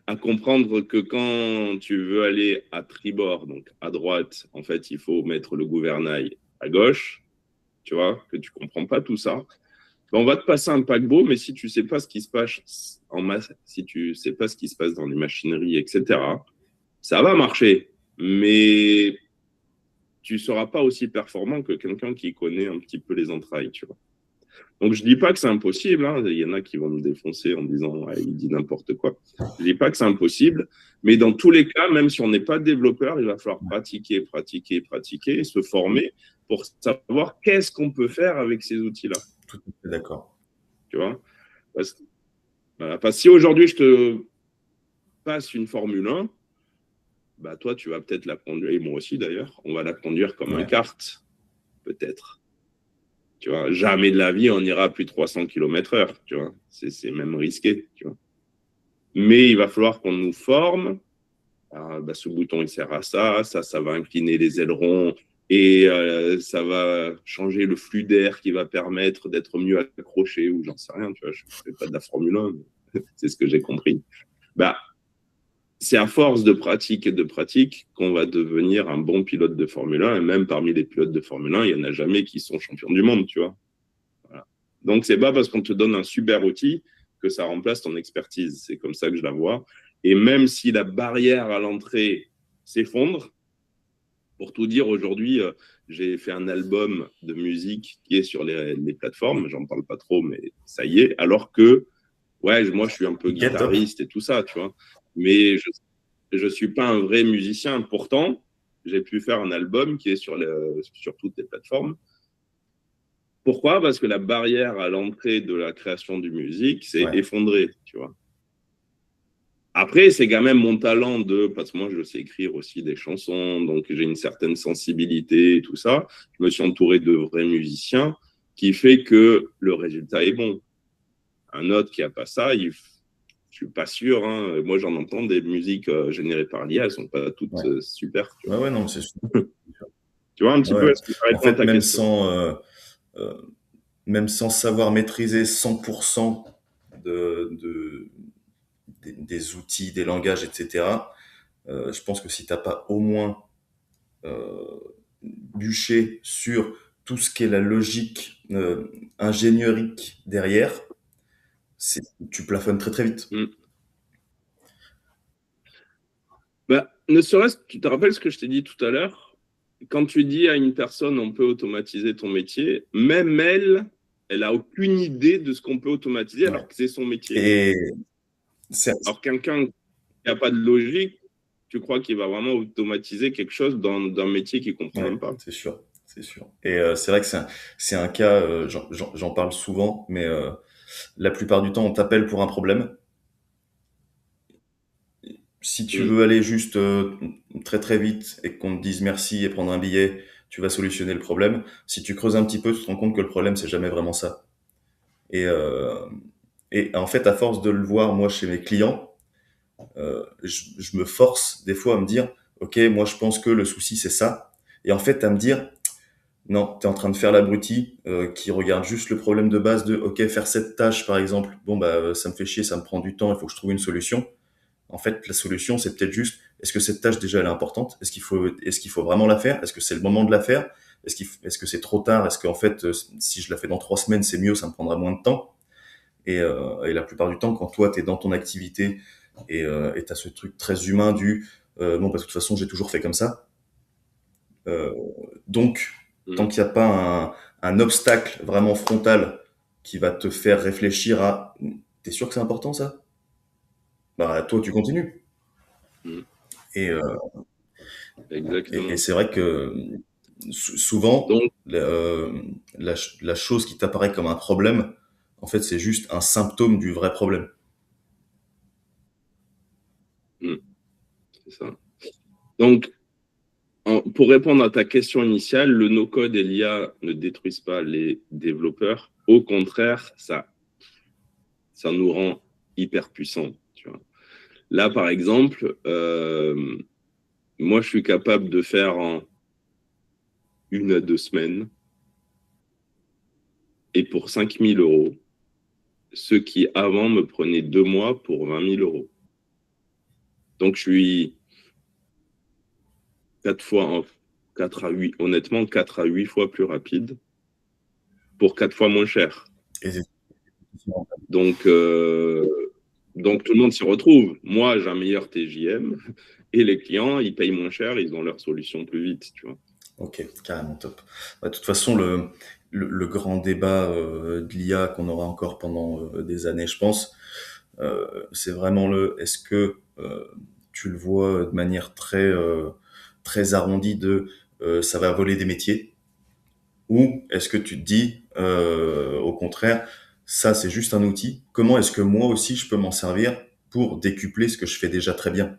à comprendre que quand tu veux aller à tribord, donc à droite, en fait, il faut mettre le gouvernail à gauche, tu vois, que tu comprends pas tout ça, ben, on va te passer un paquebot, mais si tu sais pas ce qui se passe en masse, si tu sais pas ce qui se passe dans les machineries, etc., ça va marcher, mais tu seras pas aussi performant que quelqu'un qui connaît un petit peu les entrailles, tu vois. Donc, je dis pas que c'est impossible. Hein. Il y en a qui vont me défoncer en disant ouais, il dit n'importe quoi. Je dis pas que c'est impossible, mais dans tous les cas, même si on n'est pas développeur, il va falloir pratiquer, pratiquer, pratiquer, se former pour savoir qu'est-ce qu'on peut faire avec ces outils-là. Tout à fait d'accord. Tu vois voilà. Parce que si aujourd'hui je te passe une Formule 1, bah toi tu vas peut-être la conduire, et moi aussi d'ailleurs, on va la conduire comme un Ouais. kart, peut-être. Tu vois, jamais de la vie on ira à plus de 300 km/h, tu vois. C'est même risqué, tu vois. Mais il va falloir qu'on nous forme. Bah, ce bouton, il sert à ça. Ça va incliner les ailerons et ça va changer le flux d'air qui va permettre d'être mieux accroché ou j'en sais rien. Tu vois, je ne fais pas de la Formule 1, mais c'est ce que j'ai compris. Bah, c'est à force de pratique et de pratique qu'on va devenir un bon pilote de Formule 1. Et même parmi les pilotes de Formule 1, il n'y en a jamais qui sont champions du monde, tu vois. Voilà. Donc, c'est pas parce qu'on te donne un super outil que ça remplace ton expertise. C'est comme ça que je la vois. Et même si la barrière à l'entrée s'effondre, pour tout dire, aujourd'hui, j'ai fait un album de musique qui est sur les plateformes. J'en parle pas trop, mais ça y est. Alors que, ouais, moi, je suis un peu Ok, top. guitariste et tout ça, tu vois. Mais je suis pas un vrai musicien. Pourtant, j'ai pu faire un album qui est sur toutes les plateformes. Pourquoi? Parce que la barrière à l'entrée de la création du musique s'est Ouais. effondrée, tu vois. Après, c'est quand même mon talent parce que moi, je sais écrire aussi des chansons, donc j'ai une certaine sensibilité et tout ça. Je me suis entouré de vrais musiciens qui fait que le résultat est bon. Un autre qui a pas ça, je suis pas sûr. Hein. Moi, j'en entends des musiques générées par l'IA, elles sont pas toutes Ouais. super, tu vois. Ouais, ouais, non, c'est sûr. Tu vois un petit peu, Ouais. est-ce que ça En répond à fait, ta question? euh, même sans savoir maîtriser 100% de, des outils, des langages, etc., je pense que si t'as pas au moins euh, bûché sur tout ce qui est la logique ingénieurique derrière, tu plafonnes très très vite. Mm. Bah, ne serait-ce que tu te rappelles ce que je t'ai dit tout à l'heure, quand tu dis à une personne on peut automatiser ton métier, même elle, elle a aucune idée de ce qu'on peut automatiser Ouais. alors que c'est son métier. Et c'est Alors quelqu'un qui n'a pas de logique, tu crois qu'il va vraiment automatiser quelque chose d'un métier qu'il ne comprend ouais, même pas. c'est sûr, c'est sûr. Et c'est vrai que c'est un cas, j'en parle souvent, mais la plupart du temps, on t'appelle pour un problème. Si tu Mm. veux aller juste très très vite et qu'on te dise merci et prendre un billet, tu vas solutionner le problème. Si tu creuses un petit peu, tu te rends compte que le problème, c'est jamais vraiment ça. Et, euh, et en fait, à force de le voir, moi, chez mes clients, je me force des fois à me dire, OK, moi, je pense que le souci, c'est ça. Et en fait, à me dire, non, tu es en train de faire l'abruti qui regarde juste le problème de base de, OK, faire cette tâche, par exemple, bon, bah, ça me fait chier, ça me prend du temps, il faut que je trouve une solution. En fait, la solution, c'est peut-être juste, est-ce que cette tâche déjà elle est importante? Est-ce qu'il faut vraiment la faire? Est-ce que c'est le moment de la faire? Est-ce que c'est trop tard? Est-ce qu'en fait, si je la fais dans 3 semaines, c'est mieux, ça me prendra moins de temps? Et la plupart du temps, quand toi, t'es dans ton activité et t'as ce truc très humain du, bon, parce que de toute façon, j'ai toujours fait comme ça. Euh, donc, tant Mm. qu'il n'y a pas un obstacle vraiment frontal qui va te faire réfléchir à, t'es sûr que c'est important ça? Bah, toi, tu continues. Mm. Et, euh, et Exactement. c'est vrai que souvent, Donc, la chose qui t'apparaît comme un problème, en fait, c'est juste un symptôme du vrai problème. mm, c'est ça. Donc, Pour répondre à ta question initiale, le no-code et l'IA ne détruisent pas les développeurs. Au contraire, ça nous rend hyper puissants. Tu vois. Là, par exemple, moi, je suis capable de faire en 1 à 2 semaines et pour 5 000 euros, ce qui avant me prenait 2 mois pour 20 000 euros. Donc, je suis 4 à 8, honnêtement, 4 à 8 fois plus rapide pour 4 fois moins cher. Donc, tout le monde s'y retrouve. Moi, j'ai un meilleur TJM et les clients, ils payent moins cher, ils ont leur solution plus vite, tu vois. Ok, carrément top. De toute façon, le grand débat de l'IA qu'on aura encore pendant des années, je pense, c'est vraiment est-ce que tu le vois de manière très arrondie ça va voler des métiers, ou est-ce que tu te dis au contraire, ça c'est juste un outil, comment est-ce que moi aussi je peux m'en servir pour décupler ce que je fais déjà très bien?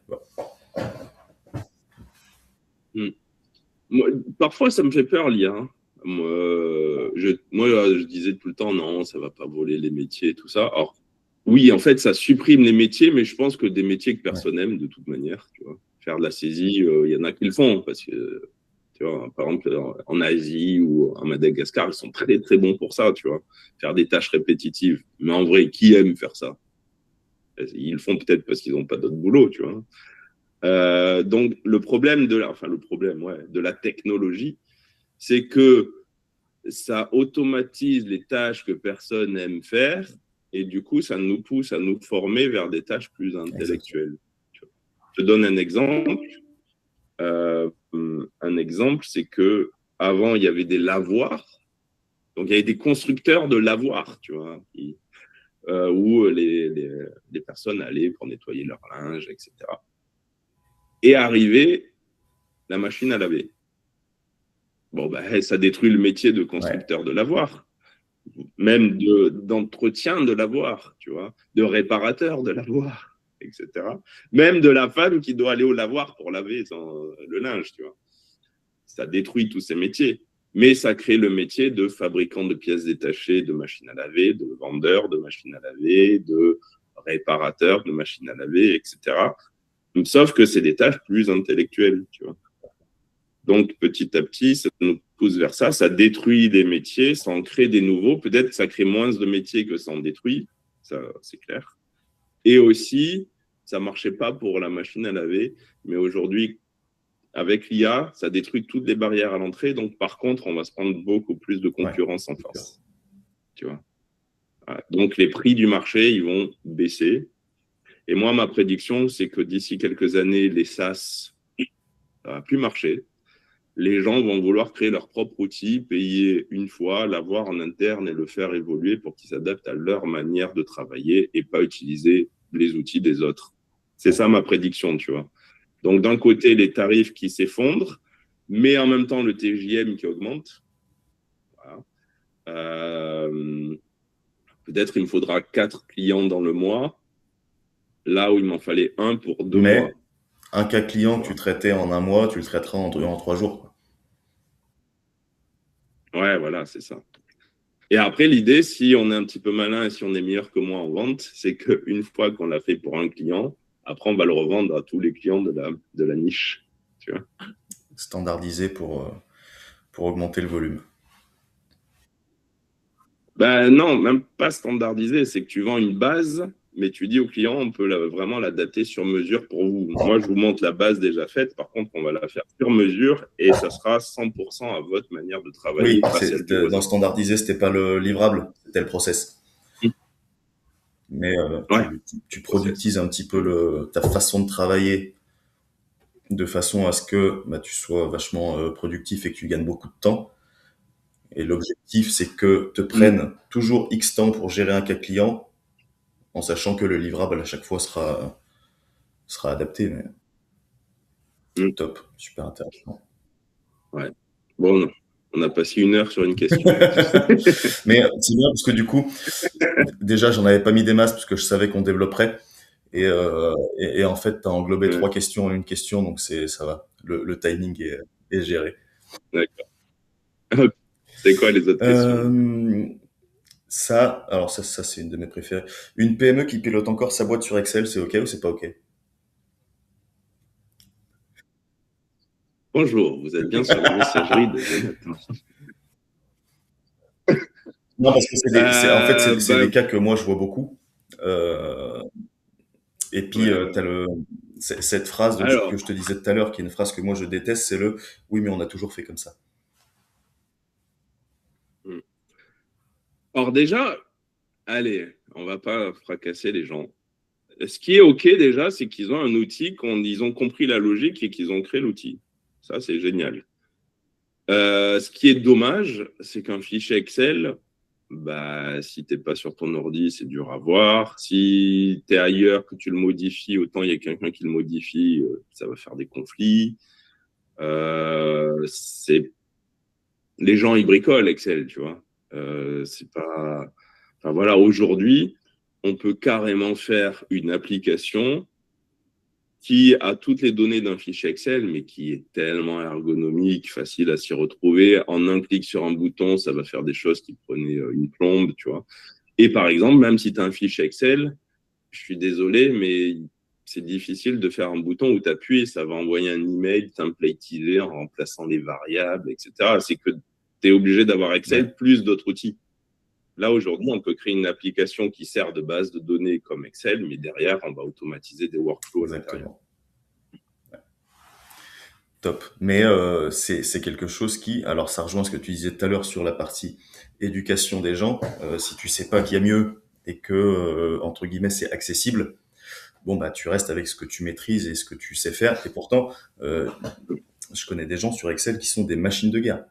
Moi, parfois, ça me fait peur, l'IA. Hein. Je disais tout le temps, non, ça va pas voler les métiers et tout ça. Or, oui, en fait, ça supprime les métiers, mais je pense que des métiers que personne n'aime de toute manière. Tu vois. Faire de la saisie, il y en a qui le font, parce que, tu vois, par exemple, en Asie ou à Madagascar, ils sont très, très bons pour ça, tu vois. Faire des tâches répétitives. Mais en vrai, qui aime faire ça? Ils le font peut-être parce qu'ils n'ont pas d'autre boulot, tu vois. Donc, le problème de la technologie, c'est que ça automatise les tâches que personne n'aime faire et du coup, ça nous pousse à nous former vers des tâches plus intellectuelles. Exactement. Je te donne un exemple. Un exemple, c'est que avant, il y avait des lavoirs. Donc, il y avait des constructeurs de lavoirs, tu vois, où les personnes allaient pour nettoyer leur linge, etc. Et arrivait la machine à laver. Bon, ben, ça détruit le métier de constructeur de lavoir, même d'entretien de lavoir, tu vois, de réparateur de lavoir, etc. Même de la femme qui doit aller au lavoir pour laver le linge, tu vois. Ça détruit tous ces métiers. Mais ça crée le métier de fabricant de pièces détachées de machines à laver, de vendeur de machines à laver, de réparateur de machines à laver, etc. Sauf que c'est des tâches plus intellectuelles, tu vois. Donc, petit à petit, ça nous pousse vers ça. Ça détruit des métiers, ça en crée des nouveaux. Peut-être que ça crée moins de métiers que ça en détruit. Ça, c'est clair. Et aussi, ça ne marchait pas pour la machine à laver. Mais aujourd'hui, avec l'IA, ça détruit toutes les barrières à l'entrée. Donc, par contre, on va se prendre beaucoup plus de concurrence en face. Tu vois. Donc, les prix du marché, ils vont baisser. Et moi, ma prédiction, c'est que d'ici quelques années, les SaaS, ça ne va plus marcher. Les gens vont vouloir créer leur propre outil, payer une fois, l'avoir en interne et le faire évoluer pour qu'ils s'adaptent à leur manière de travailler et pas utiliser les outils des autres. C'est ça ma prédiction, tu vois. Donc, d'un côté, les tarifs qui s'effondrent, mais en même temps, le TJM qui augmente. Voilà. Peut-être il me faudra 4 clients dans le mois, là où il m'en fallait un pour 2 mois. Un cas client que tu traitais en un mois, tu le traiteras en 3 jours. Quoi. Ouais, voilà, c'est ça. Et après, l'idée, si on est un petit peu malin et si on est meilleur que moi en vente, c'est qu'une fois qu'on l'a fait pour un client, après, on va le revendre à tous les clients de la niche. Tu vois. Standardisé pour augmenter le volume. Ben non, même pas standardisé. C'est que tu vends une base, mais tu dis au client, on peut vraiment l'adapter sur mesure pour vous. Moi, je vous montre la base déjà faite. Par contre, on va la faire sur mesure et ça sera 100% à votre manière de travailler. Oui, dans standardisé, c'était pas le livrable, c'était le process. Mais tu productises un petit peu ta façon de travailler de façon à ce que tu sois vachement productif et que tu gagnes beaucoup de temps. Et l'objectif, c'est que te prennent toujours X temps pour gérer un cas client, en sachant que le livrable à chaque fois sera adapté. Mais... Top, super intéressant. Ouais. Bon, on a passé 1 heure sur une question. Mais c'est bien parce que du coup, déjà, j'en avais pas mis des masses parce que je savais qu'on développerait. Et en fait, tu as englobé 3 questions en une question, donc ça va. Le timing est et gérer. D'accord. C'est quoi les autres questions? Ça c'est une de mes préférées. Une PME qui pilote encore sa boîte sur Excel, c'est OK ou c'est pas OK? Bonjour, vous êtes bien sur la messagerie de Jonathan. Non, parce que en fait, c'est Bah, des cas que moi je vois beaucoup. Euh, et puis, ouais, ouais. cette phrase que Alors, je te disais tout à l'heure, qui est une phrase que moi je déteste, c'est le oui, mais on a toujours fait comme ça. hmm. Or déjà, allez, on va pas fracasser les gens. Ce qui est OK déjà, c'est qu'ils ont un outil, ils ont compris la logique et qu'ils ont créé l'outil. Ça, c'est génial. Ce qui est dommage, c'est qu'un fichier Excel, bah, si t'es pas sur ton ordi, c'est dur à voir. Si tu es ailleurs, que tu le modifies, autant il y a quelqu'un qui le modifie, ça va faire des conflits. C'est les gens ils bricolent Excel, tu vois. C'est pas. Enfin voilà, aujourd'hui, on peut carrément faire une application qui a toutes les données d'un fichier Excel, mais qui est tellement ergonomique, facile à s'y retrouver. En un clic sur un bouton, ça va faire des choses qui prenaient une plombe, tu vois. Et par exemple, même si tu as un fichier Excel, je suis désolé, mais c'est difficile de faire un bouton où tu appuies et ça va envoyer un email templatisé en remplaçant les variables, etc. C'est que tu es obligé d'avoir Ouais, Excel plus d'autres outils. Là, aujourd'hui, on peut créer une application qui sert de base de données comme Excel, mais derrière, on va automatiser des workflows à l'intérieur. exactement. Top. Mais c'est quelque chose qui, alors ça rejoint ce que tu disais tout à l'heure sur la partie éducation des gens. Si tu sais pas qu'il y a mieux et que entre guillemets c'est accessible, bon bah tu restes avec ce que tu maîtrises et ce que tu sais faire. Et pourtant, euh, je connais des gens sur Excel qui sont des machines de guerre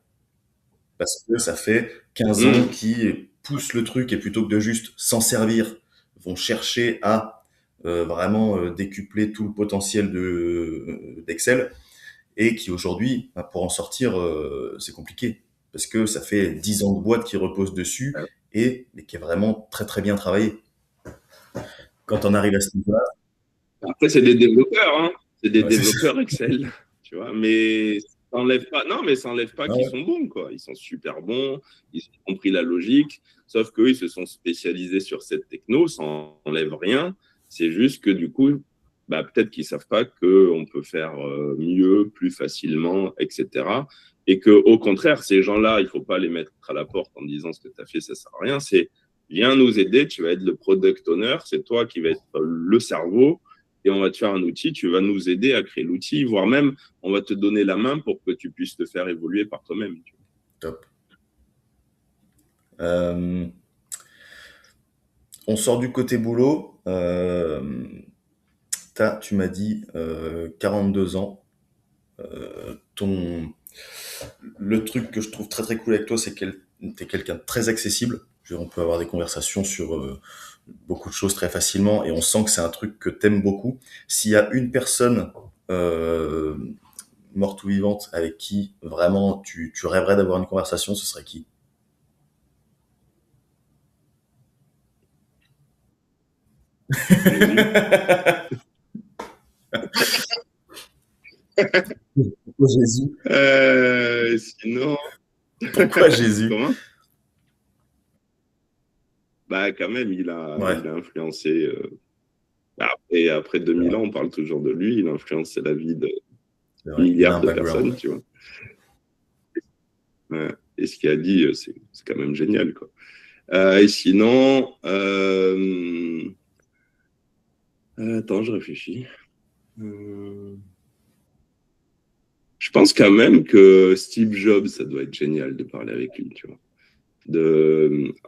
parce que ça fait 15 ans Mmh. qu'ils poussent le truc et plutôt que de juste s'en servir, vont chercher à vraiment décupler tout le potentiel d'Excel et qui aujourd'hui, bah, pour en sortir, c'est compliqué parce que ça fait 10 ans de boîte qui repose dessus et mais qui est vraiment très très bien travaillé. Quand on arrive à ce niveau-là, Après, c'est des développeurs, hein. C'est des ouais, c'est ça. développeurs Excel, tu vois. Mais ça n'enlève pas, non, mais ça n'enlève pas Ah qu'ils ouais. sont bons, quoi. Ils sont super bons, ils ont compris la logique, sauf qu'eux, ils se sont spécialisés sur cette techno, ça n'enlève rien. C'est juste que du coup, bah, peut-être qu'ils savent pas qu'on peut faire mieux, plus facilement, etc. Et que, au contraire, ces gens-là, il faut pas les mettre à la porte en disant ce que tu as fait, ça sert à rien. C'est viens nous aider, tu vas être le product owner, c'est toi qui vas être le cerveau et on va te faire un outil, tu vas nous aider à créer l'outil, voire même on va te donner la main pour que tu puisses te faire évoluer par toi-même. Top. Euh, on sort du côté boulot. Tu m'as dit 42 ans. Le truc que je trouve très très cool avec toi, c'est que t'es quelqu'un de très accessible. On peut avoir des conversations sur beaucoup de choses très facilement et on sent que c'est un truc que t'aimes beaucoup. S'il y a une personne euh, morte ou vivante avec qui vraiment tu rêverais d'avoir une conversation, ce serait qui? Jésus. Pourquoi Jésus? Sinon, Pourquoi Jésus? comment? Bah quand même, Ouais, il a influencé. Après 2000 ans, on parle toujours de lui. Il a influencé la vie de c'est vrai. Il a milliards un de background. personnes, tu vois. Et ce qu'il a dit, c'est quand même génial, quoi. Et sinon, attends, je réfléchis. Euh, Je pense quand même que Steve Jobs, ça doit être génial de parler avec lui, tu vois.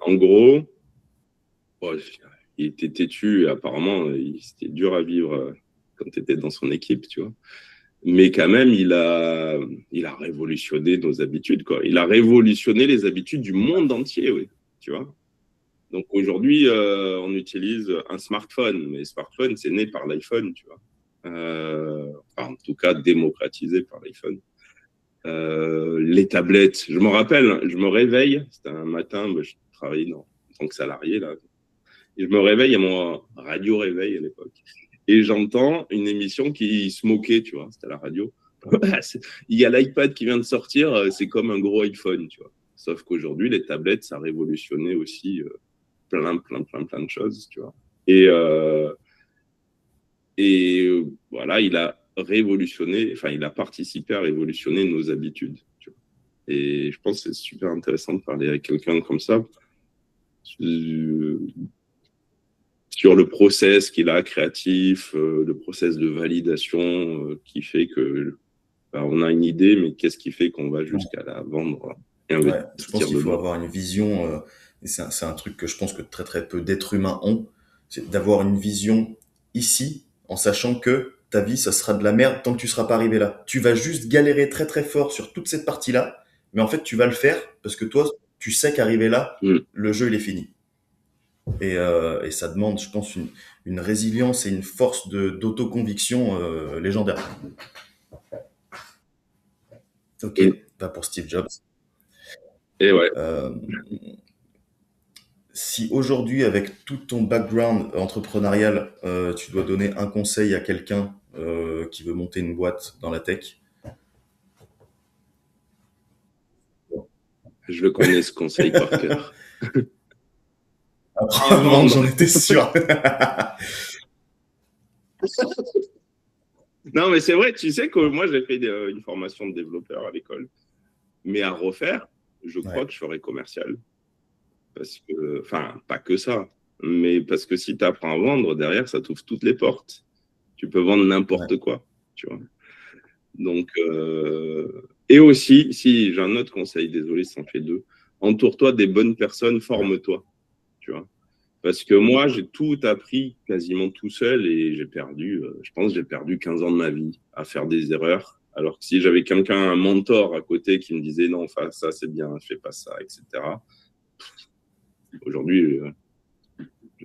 En gros, oh, il était têtu et apparemment, c'était dur à vivre quand tu étais dans son équipe, tu vois. Mais quand même, il a révolutionné nos habitudes, quoi. Il a révolutionné les habitudes du monde entier, oui, tu vois. Donc aujourd'hui, on utilise un smartphone, mais le smartphone, c'est né par l'iPhone, tu vois. Enfin, en tout cas, démocratisé par l'iPhone. Les tablettes, je me rappelle, je me réveille, c'était un matin, je travaillais en tant que salarié, là, et je me réveille à mon radio réveil à l'époque. Et j'entends une émission qui se moquait, tu vois, c'était à la radio, Il y a l'iPad qui vient de sortir, c'est comme un gros iPhone, tu vois. Sauf qu'aujourd'hui, les tablettes, ça a révolutionné aussi plein de choses, tu vois. Et voilà, il a révolutionné, enfin, il a participé à révolutionner nos habitudes, tu vois. Et je pense que c'est super intéressant de parler avec quelqu'un comme ça sur le process qu'il a créatif, le process de validation qui fait que on a une idée, mais qu'est-ce qui fait qu'on va jusqu'à la vendre et Ouais, je pense investir qu'il faut dedans. avoir une vision, et c'est un truc que je pense que très très peu d'êtres humains ont, c'est d'avoir une vision ici, en sachant que ta vie, ça sera de la merde tant que tu seras pas arrivé là. Tu vas juste galérer très très fort sur toute cette partie-là, mais en fait, tu vas le faire parce que toi, tu sais qu'arrivé là, le jeu, il est fini. Et ça demande, je pense, une résilience et une force d'autoconviction légendaire. Ok, Mm. pas pour Steve Jobs. Et ouais, Euh, Si aujourd'hui, avec tout ton background entrepreneurial, tu dois donner un conseil à quelqu'un qui veut monter une boîte dans la tech, je le connais ce conseil par cœur. À apparemment, j'en vendre. étais sûr. Non, mais c'est vrai, tu sais que moi, j'ai fait une formation de développeur à l'école. Mais à refaire, je crois Ouais, que je ferais commercial. Parce que, enfin, pas que ça. Mais parce que si tu apprends à vendre, derrière, ça t'ouvre toutes les portes. Tu peux vendre ouais, n'importe quoi, tu vois. Donc, et aussi, si j'ai un autre conseil, désolé, ça en fait deux, entoure-toi des bonnes personnes, ouais, forme-toi, tu vois. Parce que moi, j'ai tout appris quasiment tout seul et j'ai perdu, je pense, j'ai perdu 15 ans de ma vie à faire des erreurs. Alors que si j'avais quelqu'un, un mentor à côté qui me disait non, enfin, ça c'est bien, fais pas ça, etc. Aujourd'hui,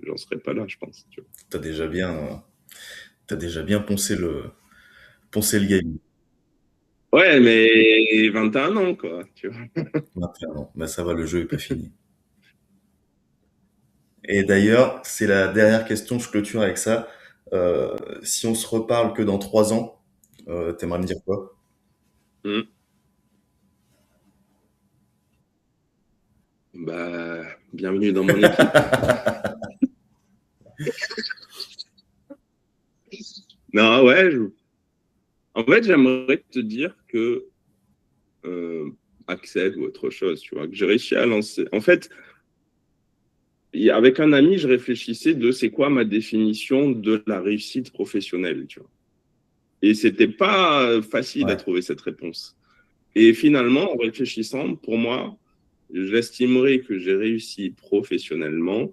j'en serais pas là, je pense. Tu vois. t'as déjà bien, t'as déjà bien poncé le game. Ouais, mais 21 ans, quoi, tu vois. 21 ans. Bah, ça va, le jeu est pas fini. Et d'ailleurs, c'est la dernière question, je clôture avec ça. Si on se reparle que dans 3 ans, t'aimerais me dire quoi? Mm. Bah, bienvenue dans mon équipe. Non, ouais, en fait, j'aimerais te dire que Axel ou autre chose, tu vois, que j'ai réussi à lancer. En fait, avec un ami, je réfléchissais de c'est quoi ma définition de la réussite professionnelle, tu vois. Et c'était pas facile à Ouais, trouver cette réponse. Et finalement, en réfléchissant, pour moi, j'estimerais que j'ai réussi professionnellement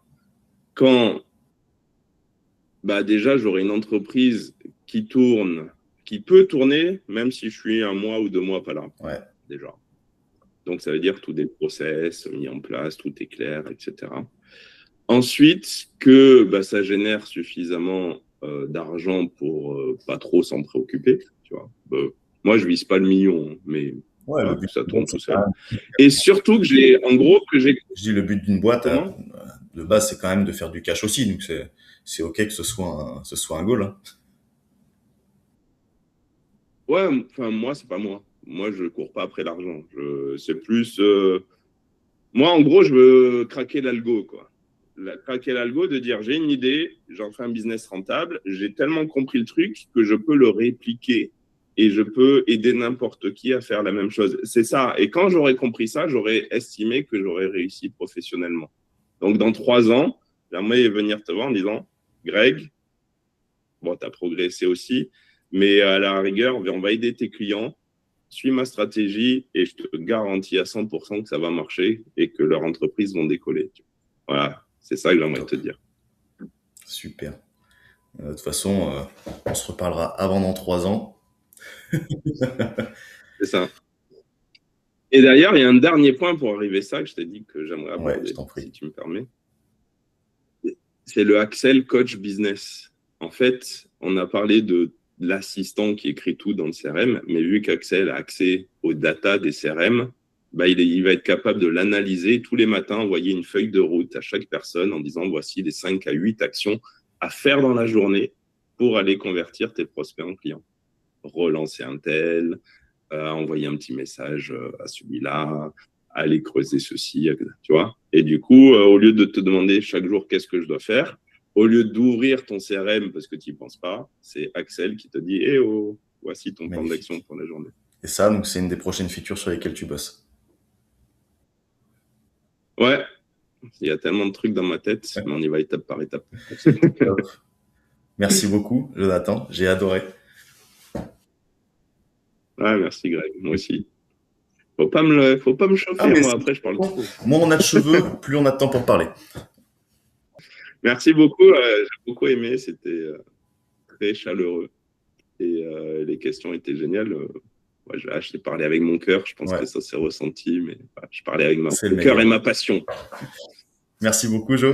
quand, bah, déjà, j'aurai une entreprise qui tourne, qui peut tourner, même si je suis un mois ou 2 mois pas là, ouais, déjà. Donc, ça veut dire tous des process mis en place, tout est clair, etc. Ensuite, que bah, ça génère suffisamment d'argent pour pas trop s'en préoccuper. Tu vois. Moi, je vise pas le million, hein, mais ouais, le voilà, but que ça d'une boîte, tourne c'est tout quand seul. même. Et surtout que j'ai, en gros, que j'ai. Je dis le but d'une boîte, Comment? de base, c'est quand même de faire du cash aussi. Donc c'est ok que ce soit un goal, hein. Ouais, enfin, moi, c'est pas moi. Moi, je cours pas après l'argent. C'est plus. Moi, en gros, je veux craquer l'algo, quoi. Craquer l'algo de dire j'ai une idée, j'en fais un business rentable, j'ai tellement compris le truc que je peux le répliquer et je peux aider n'importe qui à faire la même chose. C'est ça. Et quand j'aurais compris ça, j'aurais estimé que j'aurais réussi professionnellement. Donc, dans 3 ans, j'aimerais venir te voir en disant Greg, bon, tu as progressé aussi, mais à la rigueur, on va aider tes clients, suis ma stratégie et je te garantis à 100% que ça va marcher et que leurs entreprises vont décoller. Voilà, c'est ça que j'aimerais Top, te dire. super. De toute façon, on se reparlera avant dans 3 ans. C'est ça. Et d'ailleurs, il y a un dernier point pour arriver à ça que je t'ai dit que j'aimerais Ouais, je aborder, t'en prie. si tu me permets. C'est le Axel Coach Business. En fait, on a parlé de l'assistant qui écrit tout dans le CRM, mais vu qu'Axel a accès aux data des CRM, bah, il va être capable de l'analyser tous les matins, envoyer une feuille de route à chaque personne en disant voici les 5 à 8 actions à faire dans la journée pour aller convertir tes prospects en clients. relancer un tel, envoyer un petit message à celui-là, aller creuser ceci, tu vois. Et du coup, au lieu de te demander chaque jour qu'est-ce que je dois faire, au lieu d'ouvrir ton CRM parce que tu n'y penses pas, c'est Axel qui te dit eh oh, voici ton plan d'action Magnifique. pour la journée. Et ça, donc, c'est une des prochaines features sur lesquelles tu bosses. Ouais, il y a tellement de trucs dans ma tête, Ouais. mais on y va étape par étape. Merci beaucoup, Jonathan. J'ai adoré. Ouais, merci Greg, moi aussi. Faut pas me Ah, chauffer, mais moi, après je parle trop. moins on a de cheveux, plus on a de temps pour parler. Merci beaucoup, j'ai beaucoup aimé, c'était très chaleureux. Et les questions étaient géniales. Ouais, je t'ai parlé avec mon cœur, je pense Ouais, que ça s'est ressenti, mais je parlais avec c'est le le cœur et meilleur. ma passion. Merci beaucoup, Jo.